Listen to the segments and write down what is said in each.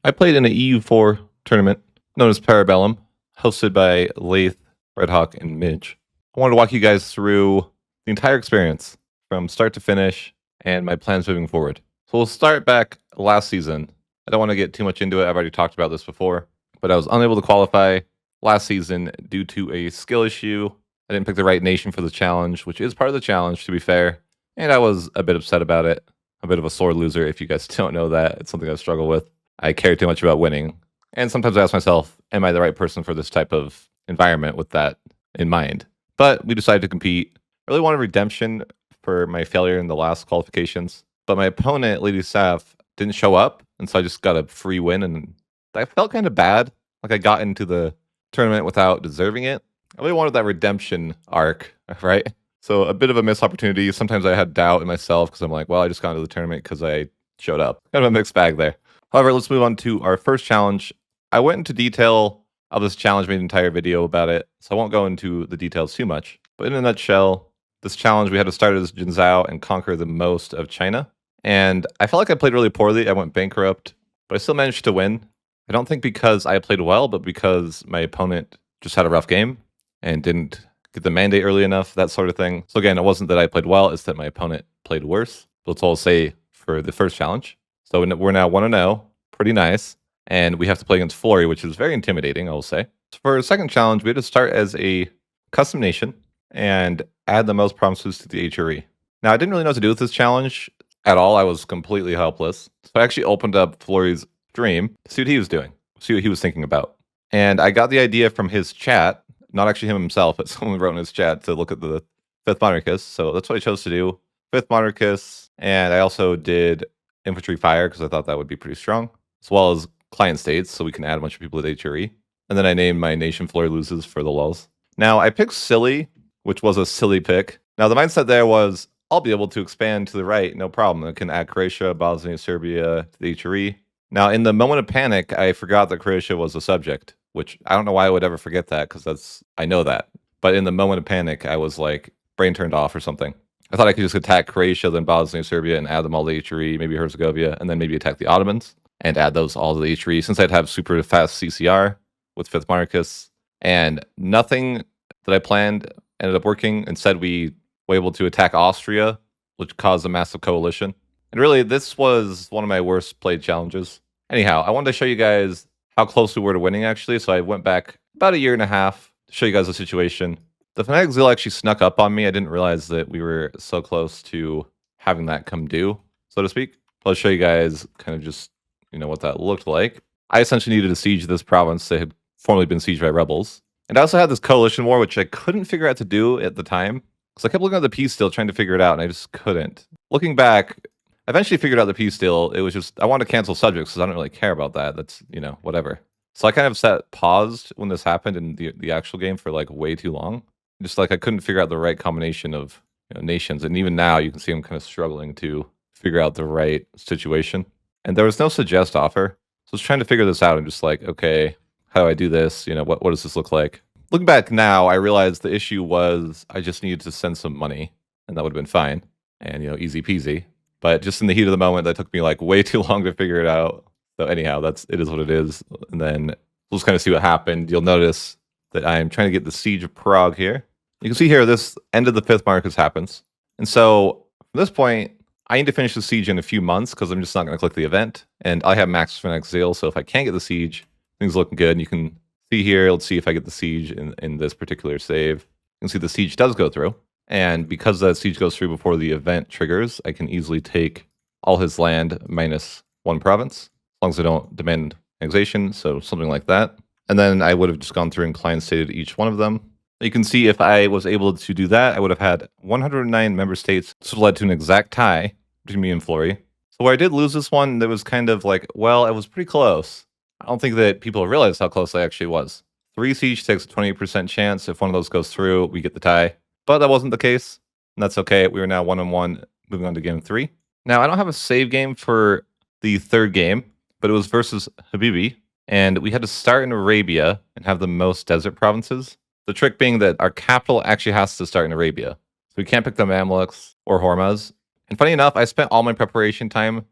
I played in an EU4 tournament known as Parabellum, hosted by Lath, Redhawk, and Midge. I wanted to walk you guys through the entire experience from start to finish and my plans moving forward. So we'll start back last season. I don't want to get too much into it. I've already talked about this before, but I was unable to qualify last season due to a skill issue. I didn't pick the right nation for the challenge, which is part of the challenge, to be fair. And I was a bit upset about it. A bit of a sore loser, if you guys don't know that. It's something I struggle with. I care too much about winning. And sometimes I ask myself, am I the right person for this type of environment with that in mind? But we decided to compete. I really wanted redemption for my failure in the last qualifications. But my opponent, Lady Saf, didn't show up. And so I just got a free win. And I felt kind of bad. Like I got into the tournament without deserving it. I really wanted that redemption arc, right? So a bit of a missed opportunity. Sometimes I had doubt in myself because I'm like, well, I just got into the tournament because I showed up. Kind of a mixed bag there. However, let's move on to our first challenge. I went into detail of this challenge, made an entire video about it, so I won't go into the details too much. But in a nutshell, this challenge, we had to start as Jinzhou and conquer the most of China. And I felt like I played really poorly. I went bankrupt, but I still managed to win. I don't think because I played well, but because my opponent just had a rough game and didn't get the mandate early enough, that sort of thing. So again, it wasn't that I played well, it's that my opponent played worse. That's all I'll say for the first challenge. So we're now 1-0, pretty nice. And we have to play against Flory, which is very intimidating, I will say. So for our second challenge, we had to start as a custom nation and add the most provinces to the HRE. Now, I didn't really know what to do with this challenge at all. I was completely helpless. So I actually opened up Flory's stream to see what he was doing, see what he was thinking about. And I got the idea from his chat, not actually him himself, but someone wrote in his chat to look at the 5th Monarchist. So that's what I chose to do. 5th Monarchist, and I also did Infantry Fire because I thought that would be pretty strong, as well as client states, so we can add a bunch of people to HRE. And then I named my nation Flory loses for the lulz. Now, I picked Silly, which was a silly pick. Now, the mindset there was, I'll be able to expand to the right, no problem. I can add Croatia, Bosnia, Serbia to the HRE. Now, in the moment of panic, I forgot that Croatia was a subject, which I don't know why I would ever forget that, because I know that. But in the moment of panic, I was like, brain turned off or something. I thought I could just attack Croatia, then Bosnia, Serbia, and add them all to HRE, maybe Herzegovina, and then maybe attack the Ottomans and add those all to the HRE, since I'd have super fast CCR with 5th Monarchists. And nothing that I planned ended up working. Instead, we were able to attack Austria, which caused a massive coalition. And really, this was one of my worst played challenges. Anyhow, I wanted to show you guys how close we were to winning, actually. So I went back about a year and a half to show you guys the situation. The Fnatic Zeal actually snuck up on me. I didn't realize that we were so close to having that come due, so to speak. I'll show you guys kind of just, what that looked like. I essentially needed to siege this province that had formerly been sieged by rebels. And I also had this coalition war, which I couldn't figure out to do at the time. Because I kept looking at the peace deal, trying to figure it out, and I just couldn't. Looking back, I eventually figured out the peace deal. It was just, I wanted to cancel subjects because I don't really care about that. That's, whatever. So I kind of paused when this happened in the actual game for like way too long. Just like I couldn't figure out the right combination of nations. And even now you can see I'm kind of struggling to figure out the right situation. And there was no suggest offer. So I was trying to figure this out and just like, okay, how do I do this? What does this look like? Looking back now, I realized the issue was I just needed to send some money and that would have been fine and, easy peasy. But just in the heat of the moment, that took me like way too long to figure it out. So anyhow, it is what it is. And then we'll just kind of see what happened. You'll notice that I'm trying to get the Siege of Prague here. You can see here, this end of the 5th Marcus happens. And so from this point, I need to finish the siege in a few months because I'm just not going to click the event. And I have max Fnatic Zeal, so if I can't get the siege, things are looking good. And you can see here, let's see if I get the siege in this particular save. You can see the siege does go through. And because that siege goes through before the event triggers, I can easily take all his land minus 1 province, as long as I don't demand annexation, so something like that. And then I would have just gone through and client stated each one of them. You can see if I was able to do that, I would have had 109 member states. This would have led to an exact tie between me and Flory. So where I did lose this one, that was kind of like, well, it was pretty close. I don't think that people realize how close I actually was. 3 siege takes a 28% chance. If one of those goes through, we get the tie. But that wasn't the case. And that's okay. We are now 1-1, moving on to game 3. Now, I don't have a save game for the 3rd game, but it was versus Habibi. And we had to start in Arabia and have the most desert provinces. The trick being that our capital actually has to start in Arabia. So we can't pick the Mamluks or Hormuz. And funny enough, I spent all my preparation time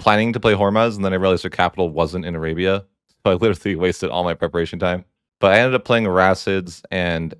planning to play Hormuz, and then I realized their capital wasn't in Arabia. So I literally wasted all my preparation time. But I ended up playing Racids and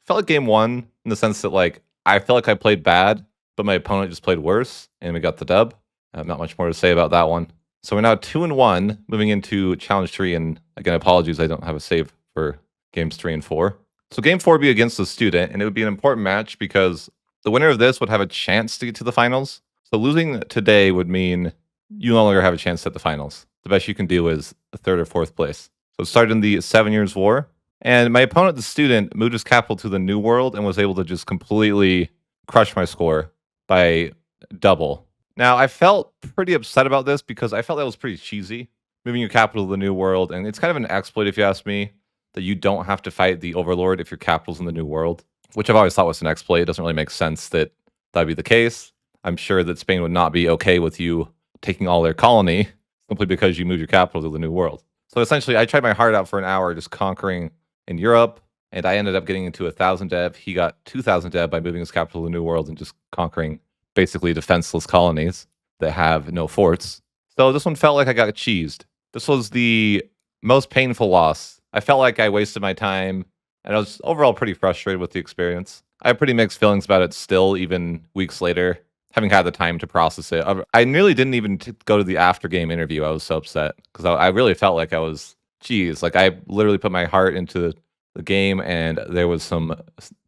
felt like game one in the sense that like I felt like I played bad, but my opponent just played worse, and we got the dub. Not much more to say about that one. So we're now 2-1, moving into challenge 3. And again, apologies, I don't have a save for games 3 and 4. So game 4 would be against the student, and it would be an important match because the winner of this would have a chance to get to the finals. So losing today would mean you no longer have a chance at the finals. The best you can do is a 3rd or 4th place. So it started in the 7 Years' War, and my opponent, the student, moved his capital to the New World and was able to just completely crush my score by double. Now, I felt pretty upset about this because I felt that was pretty cheesy, moving your capital to the New World, and it's kind of an exploit, if you ask me, that you don't have to fight the Overlord if your capital's in the New World, which I've always thought was an exploit. It doesn't really make sense that that'd be the case. I'm sure that Spain would not be okay with you taking all their colony simply because you moved your capital to the New World. So essentially, I tried my heart out for an hour just conquering in Europe, and I ended up getting into 1,000 dev. He got 2,000 dev by moving his capital to the New World and just conquering basically defenseless colonies that have no forts. So this one felt like I got cheesed. This was the most painful loss. I felt like I wasted my time, and I was overall pretty frustrated with the experience. I have pretty mixed feelings about it still, even weeks later, having had the time to process it. I nearly didn't even go to the after game interview. I was so upset because I really felt like I was, geez, like I literally put my heart into the game, and there was some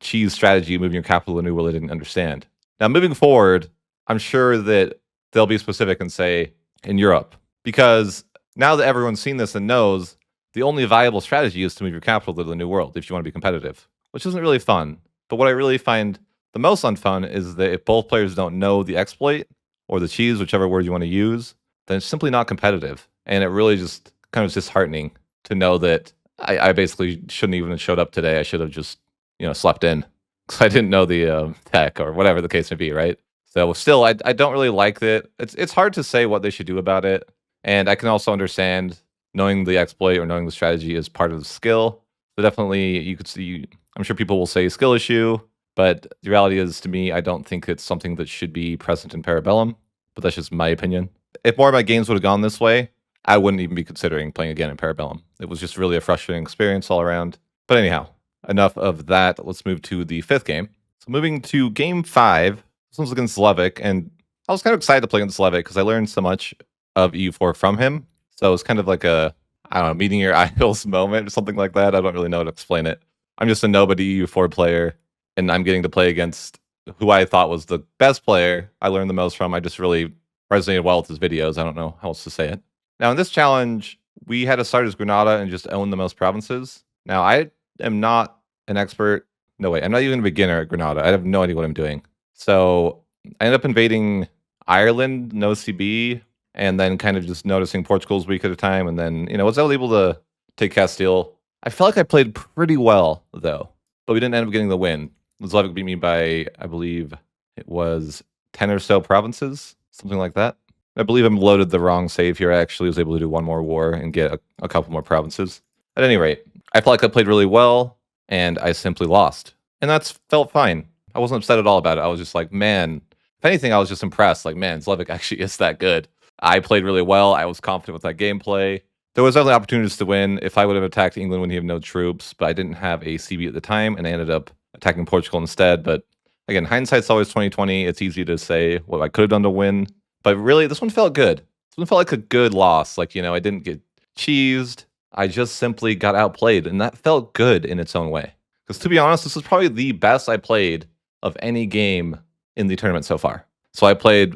cheese strategy moving your capital to the New World I didn't understand. Now, moving forward, I'm sure that they'll be specific and say in Europe, because now that everyone's seen this and knows, the only viable strategy is to move your capital to the New World if you want to be competitive, which isn't really fun. But what I really find the most unfun is that if both players don't know the exploit or the cheese, whichever word you want to use, then it's simply not competitive. And it really just kind of disheartening to know that I basically shouldn't even have showed up today. I should have just, slept in because I didn't know the tech or whatever the case may be, right? So still, I don't really like that. It's hard to say what they should do about it. And I can also understand knowing the exploit or knowing the strategy is part of the skill. So definitely you could see, I'm sure people will say skill issue, but the reality is, to me, I don't think it's something that should be present in Parabellum, but that's just my opinion. If more of my games would have gone this way, I wouldn't even be considering playing again in Parabellum. It was just really a frustrating experience all around. But anyhow, enough of that. Let's move to the 5th game. So moving to game 5, this one's against Levick, and I was kind of excited to play against Levick because I learned so much of EU4 from him. So it was kind of like a, I don't know, meeting your idols moment or something like that. I don't really know how to explain it. I'm just a nobody EU4 player, and I'm getting to play against who I thought was the best player I learned the most from. I just really resonated well with his videos. I don't know how else to say it. Now, in this challenge, we had to start as Granada and just own the most provinces. Now, I am not an expert. No, wait, I'm not even a beginner at Granada. I have no idea what I'm doing. So I ended up invading Ireland, no CB, and then kind of just noticing Portugal's weak at a time. And then, was I able to take Castile? I felt like I played pretty well, though, but we didn't end up getting the win. Levick beat me by, I believe it was 10 or so provinces, something like that. I believe I'm loaded the wrong save here. I actually was able to do one more war and get a couple more provinces. At any rate, I felt like I played really well, and I simply lost. And that's felt fine. I wasn't upset at all about it. I was just like, man, if anything, I was just impressed. Like, man, Levick actually is that good. I played really well. I was confident with that gameplay. There was definitely opportunities to win if I would have attacked England when he had no troops, but I didn't have a CB at the time, and I ended up attacking Portugal instead. But again, hindsight's always 2020. It's easy to say what I could have done to win. But really, this one felt good. This one felt like a good loss. Like, I didn't get cheesed. I just simply got outplayed, and that felt good in its own way. Because to be honest, this is probably the best I played of any game in the tournament so far. So I played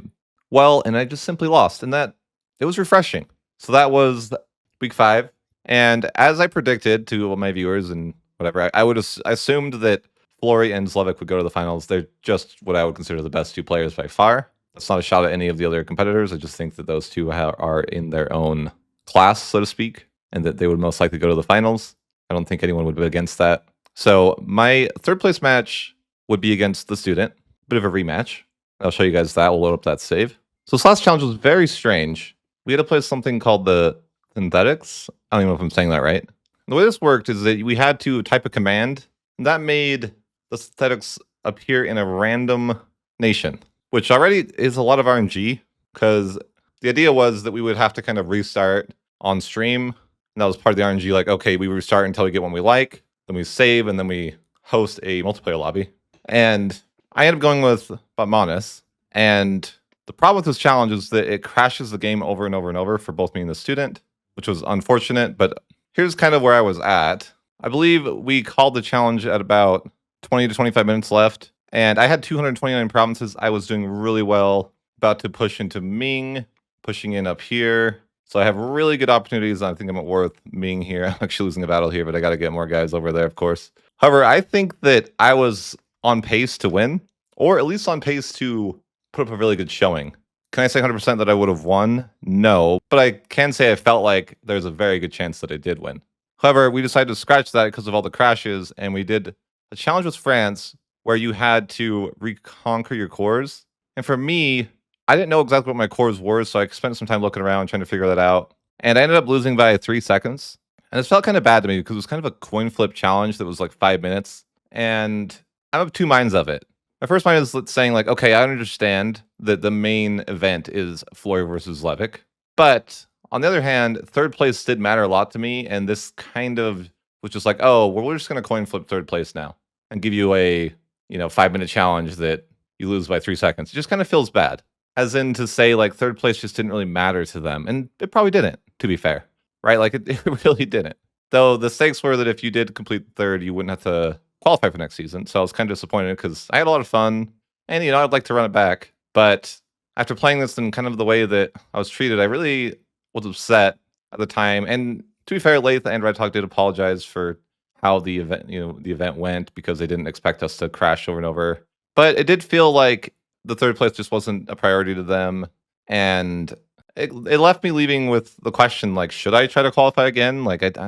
well, and I just simply lost, and it was refreshing. So that was week 5. And as I predicted to my viewers and whatever, I would have assumed that Flory and Levick would go to the finals. They're just what I would consider the best 2 players by far. That's not a shot at any of the other competitors. I just think that those 2 are in their own class, so to speak, and that they would most likely go to the finals. I don't think anyone would be against that. So my 3rd place match would be against the student. Bit of a rematch. I'll show you guys that. We'll load up that save. So this last challenge was very strange. We had to play something called the synthetics. I don't even know if I'm saying that right. The way this worked is that we had to type a command, and that made the synthetics appear in a random nation, which already is a lot of RNG, because The idea was that we would have to kind of restart on stream. And that was part of the RNG. Like, okay, we restart until we get one we like, then we save, and then we host a multiplayer lobby. And I ended up going with Botmanis. And the problem with this challenge is that it crashes the game over and over and over for both me and the student, which was unfortunate. But here's kind of where I was at. I believe we called the challenge at about 20 to 25 minutes left. And I had 229 provinces. I was doing really well. About to push into Ming, pushing in up here. So I have really good opportunities. I think I'm at worth Ming here. I'm actually losing a battle here, but I got to get more guys over there, of course. However, I think that I was on pace to win, or at least on pace to put up a really good showing. Can I say 100% that I would have won? No, but I can say I felt like there's a very good chance that I did win. However, we decided to scratch that because of all the crashes, and we did a challenge with France where you had to reconquer your cores. And for me, I didn't know exactly what my cores were, so I spent some time looking around trying to figure that out. And I ended up losing by 3 seconds. And it felt kind of bad to me because it was kind of a coin flip challenge that was like 5 minutes. And I'm of two minds of it. My first mind is saying like, okay, I understand that the main event is Flory versus Levick. But on the other hand, third place did matter a lot to me. And this kind of was just like, oh, well, we're just going to coin flip third place now and give you a 5-minute challenge that you lose by 3 seconds. It just kind of feels bad. As in to say, like, third place just didn't really matter to them. And it probably didn't, to be fair. Right? Like, it really didn't. Though the stakes were that if you did complete third, you wouldn't have to qualify for next season. So I was kind of disappointed because I had a lot of fun. And, I'd like to run it back. But after playing this in kind of the way that I was treated, I really was upset at the time. And to be fair, Lath and Red Talk did apologize for how the event went because they didn't expect us to crash over and over. But it did feel like the third place just wasn't a priority to them. And it left me leaving with the question, like, should I try to qualify again? Like, it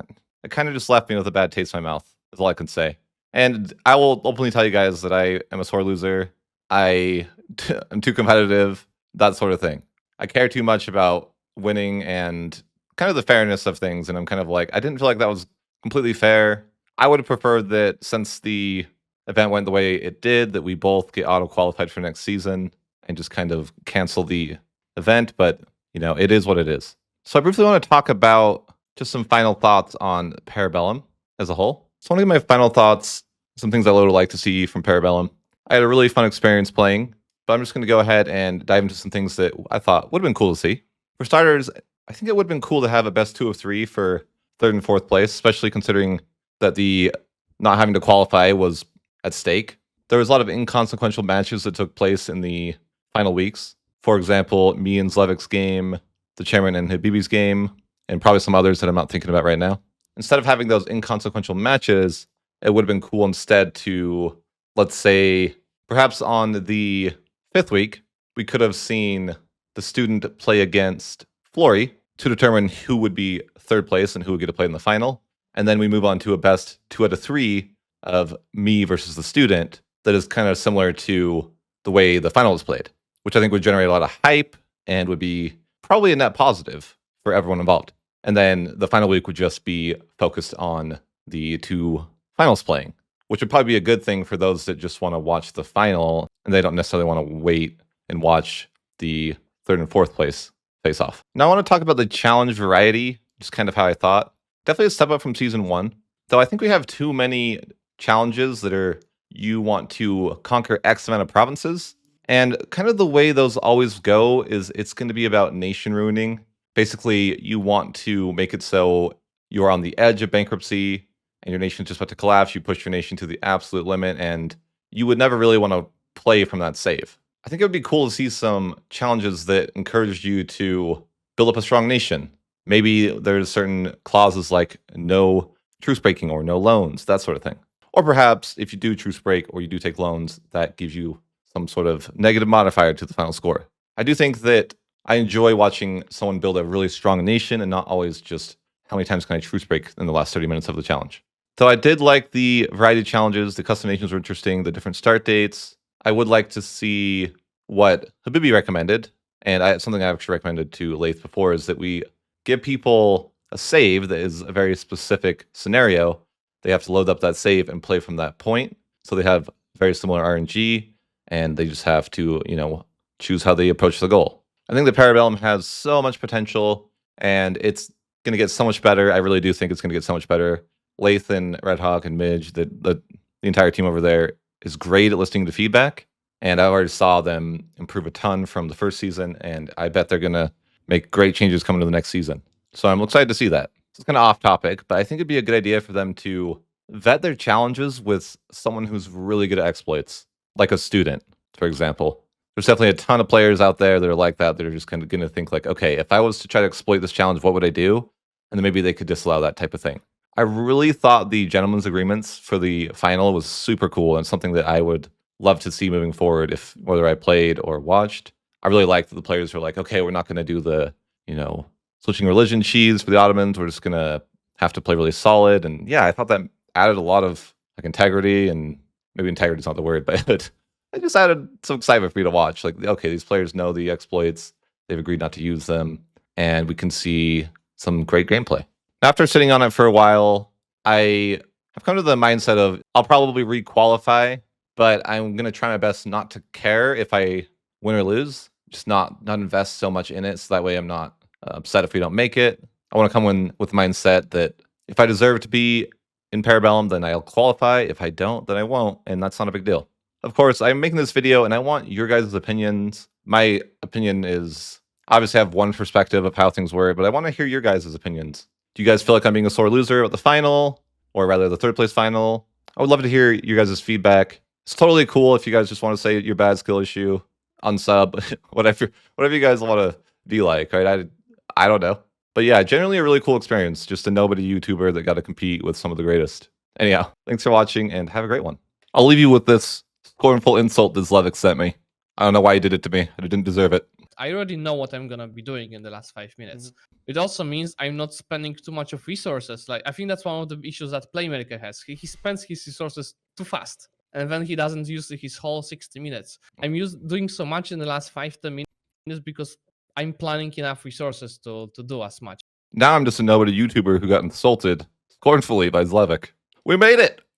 kind of just left me with a bad taste in my mouth, is all I can say. And I will openly tell you guys that I am a sore loser. I'm too competitive, that sort of thing. I care too much about winning and kind of the fairness of things. And I'm kind of like, I didn't feel like that was completely fair. I would have preferred that since the event went the way it did, that we both get auto-qualified for next season and just kind of cancel the event. But, it is what it is. So I briefly want to talk about just some final thoughts on Parabellum as a whole. So I want to give my final thoughts, some things I would like to see from Parabellum. I had a really fun experience playing, but I'm just going to go ahead and dive into some things that I thought would have been cool to see. For starters, I think it would have been cool to have a best 2 of 3 for third and fourth place, especially considering that the not having to qualify was at stake. There was a lot of inconsequential matches that took place in the final weeks. For example, me and Zlevik's game, the chairman and Habibi's game, and probably some others that I'm not thinking about right now. Instead of having those inconsequential matches, it would have been cool instead to, let's say, perhaps on the 5th week, we could have seen the student play against Flory to determine who would be third place and who would get to play in the final. And then we move on to a best 2 out of 3 of me versus the student that is kind of similar to the way the final was played, which I think would generate a lot of hype and would be probably a net positive for everyone involved. And then the final week would just be focused on the 2 finals playing, which would probably be a good thing for those that just want to watch the final and they don't necessarily want to wait and watch the 3rd and 4th place face off. Now I want to talk about the challenge variety, just kind of how I thought. Definitely a step up from season 1, though I think we have too many challenges that are you want to conquer X amount of provinces. And kind of the way those always go is it's going to be about nation ruining. Basically, you want to make it so you're on the edge of bankruptcy and your nation's just about to collapse. You push your nation to the absolute limit and you would never really want to play from that save. I think it would be cool to see some challenges that encourage you to build up a strong nation. Maybe there's certain clauses like no truce breaking or no loans, that sort of thing. Or perhaps if you do truce break or you do take loans, that gives you some sort of negative modifier to the final score. I do think that I enjoy watching someone build a really strong nation and not always just how many times can I truce break in the last 30 minutes of the challenge. So I did like the variety of challenges. The custom nations were interesting, the different start dates. I would like to see what Habibi recommended, and something I actually recommended to Lath before, is that we give people a save that is a very specific scenario. They have to load up that save and play from that point. So they have very similar RNG, and they just have to, choose how they approach the goal. I think the Parabellum has so much potential, and it's going to get so much better. I really do think it's going to get so much better. Lathan, Red Hawk, and Midge, the entire team over there is great at listening to feedback, and I already saw them improve a ton from the first season, and I bet they're going to make great changes coming to the next season. So I'm excited to see that. It's kind of off topic, but I think it'd be a good idea for them to vet their challenges with someone who's really good at exploits, like a student, for example. There's definitely a ton of players out there that are like that. That are just kind of going to think like, okay, if I was to try to exploit this challenge, what would I do? And then maybe they could disallow that type of thing. I really thought the gentleman's agreements for the final was super cool and something that I would love to see moving forward if whether I played or watched. I really liked that the players were like, okay, we're not going to do the, switching religion cheese for the Ottomans. We're just going to have to play really solid. And yeah, I thought that added a lot of like integrity, and maybe integrity is not the word, but it just added some excitement for me to watch. Like, okay, these players know the exploits. They've agreed not to use them, and we can see some great gameplay. After sitting on it for a while, I have come to the mindset of I'll probably re-qualify, but I'm going to try my best not to care if I win or lose. Just not invest so much in it, so that way I'm not upset if we don't make it. I want to come in with the mindset that if I deserve to be in Parabellum, then I'll qualify. If I don't, then I won't, and that's not a big deal. Of course, I'm making this video, and I want your guys' opinions. My opinion is obviously I have one perspective of how things were, but I want to hear your guys' opinions. Do you guys feel like I'm being a sore loser at the final, or rather the third place final? I would love to hear your guys' feedback. It's totally cool if you guys just want to say your bad skill issue, unsub, whatever you guys want to be like, right? I don't know. But yeah, generally a really cool experience. Just a nobody YouTuber that got to compete with some of the greatest. Anyhow, thanks for watching and have a great one. I'll leave you with this scornful insult that Zlevik sent me. I don't know why he did it to me. I didn't deserve it. I already know what I'm gonna be doing in the last 5 minutes. It also means I'm not spending too much of resources. Like, I think that's one of the issues that Playmaker has. He spends his resources too fast, and then he doesn't use his whole 60 minutes. I'm doing so much in the last 5-10 minutes because I'm planning enough resources to do as much. Now I'm just a nobody YouTuber who got insulted scornfully by Zlevik. We made it!